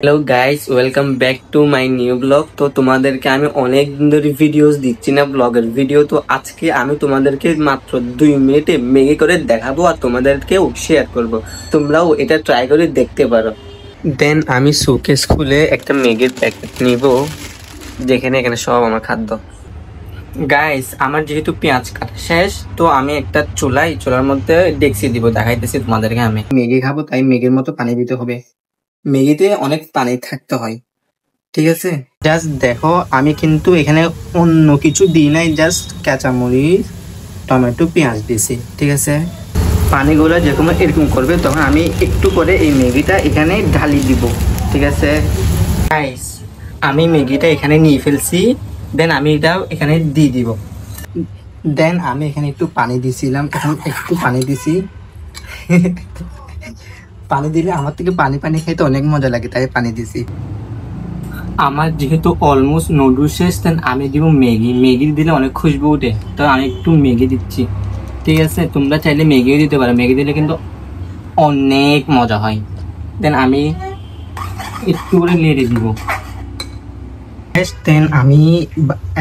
Hello guys, welcome back to my new blog. তো তোমাদেরকে আমি অনেক দিন ধরে ভিডিওস দিচ্ছি না, ব্লগের ভিডিও। তো আজকে আমি তোমাদেরকে মাত্র 2 মিনিটে ম্যাগি করে দেখাবো আর তোমাদেরকেও শেয়ার করব। তোমরাও এটা ট্রাই করে দেখতে পারো। দেন আমি শোকেস খুলে একটা ম্যাগির প্যাকেট নিব, যেখানে এখানে সব আমার খাদ্য। গাইস, আমার যেহেতু পেঁয়াজ কাটা শেষ, তো আমি একটা চুলার মধ্যে ডেকচি দিব। দেখাইতেছি তোমাদেরকে। আমি ম্যাগি খাবো, তাই ম্যাগির মতো পানি দিতে হবে। ম্যাগিতে অনেক পানি থাকতে হয়, ঠিক আছে। জাস্ট দেখো, আমি কিন্তু এখানে অন্য কিছু দিই নাই, জাস্ট কাঁচামরিচ, টমেটো, পেঁয়াজ দিয়েছি, ঠিক আছে। পানিগুলো যখন এরকম করবে তখন আমি একটু করে এই ম্যাগিটা এখানে ঢালি দিব, ঠিক আছে। গাইস, আমি ম্যাগিটা এখানে নিয়ে ফেলছি। দেন আমি এটা এখানে দিয়ে দিব। দেন আমি এখানে একটু পানি দিছিলাম, এখন একটু পানি দিছি। পানি দিলে আমার থেকে পানি পানি খাইতে অনেক মজা লাগে, তাই পানি দিছি। আমার যেহেতু অলমোস্ট নুডলস শেষ, দেন আমি দিব ম্যাগি দিলে অনেক খুশবু উঠে, তো আমি একটু ম্যাগি দিচ্ছি, ঠিক আছে। তোমরা চাইলে ম্যাগিও দিতে পারো, ম্যাগি দিলে কিন্তু অনেক মজা হয়। দেন আমি একটু করে নেড়ে দিব। দেন আমি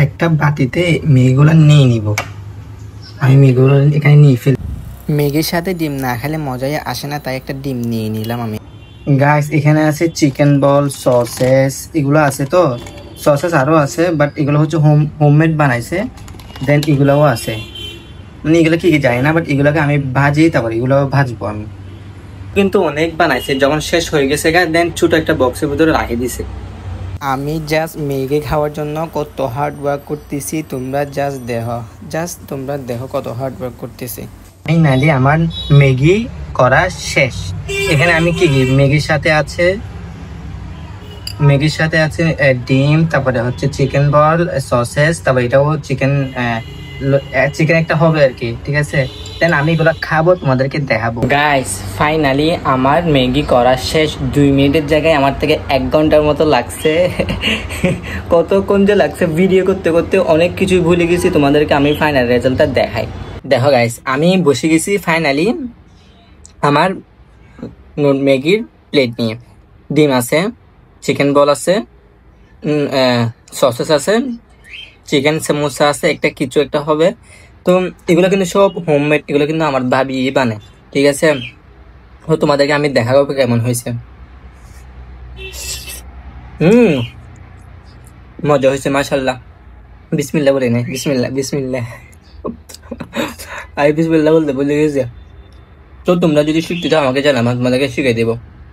একটা বাটিতে ম্যাগিগুলো নিয়ে নিব। আমি ম্যাগিগুলো এখানে নিয়ে ফেলি। ম্যাগির সাথে ডিম না খেলে মজাই আসে না, তাই একটা ডিম নিয়ে নিলাম আমি। গাইস, এখানে আছে চিকেন বল, সসেস, এগুলো আছে। তো সসেস আরও আছে, বাট এগুলো হচ্ছে হোমমেড বানাইছে। দেন এগুলোও আছে, মানে এগুলো কি কি যায় না, বাট এগুলোকে আমি ভাজি, তারপর এগুলো ভাজবো আমি। কিন্তু অনেক বানাইছে, যখন শেষ হয়ে গেছে দেন ছোট একটা বক্সের ভিতরে রাখি দিছে। আমি জাস্ট ম্যাগি খাওয়ার জন্য কত হার্ড ওয়ার্ক করতেছি, তোমরা তোমরা দেখো কত হার্ড ওয়ার্ক করতেছি। ফাইনালি আমার ম্যাগি করা শেষ। এখানে আমি কি ম্যাগির সাথে আছে ডিম, তারপরে হচ্ছে চিকেন বল, সসেস, তারপরে এটাও চিকেন একটা হবে আর কি, ঠিক আছে। দেন আমি এগুলো খাবো, তোমাদেরকে দেখাবো। গাইস, ফাইনালি আমার ম্যাগি করা শেষ। 2 মিনিটের জায়গায় আমার থেকে 1 ঘন্টার মতো লাগছে। কতক্ষণ যে লাগছে, ভিডিও করতে করতে অনেক কিছুই ভুলে গেছি। তোমাদেরকে আমি ফাইনাল রেজাল্টটা দেখাই। দেখো গাইস, আমি বসে গেছি ফাইনালি আমার ম্যাগির প্লেট নিয়ে। ডিম আছে, চিকেন বল আছে, সসেস আছে, চিকেন সমোসা আছে, একটা কিছু একটা হবে। তো এগুলো কিন্তু সব হোমমেড, এগুলো কিন্তু আমার ভাবি বানায়, ঠিক আছে। তো তোমাদেরকে আমি দেখাবো কেমন হয়েছে। মজা হয়েছে, মাশাল্লাহ। বিসমিল্লাহ বলে নেই, বিসমিল্লাহ বিসমিল্লাহ। আমি বিসমিল্লাহ বলতে বলে গেছে। তো তোমরা যদি শিখতে চাও আমাকে জানাও, তোমাদেরকে শিখিয়ে দেবো।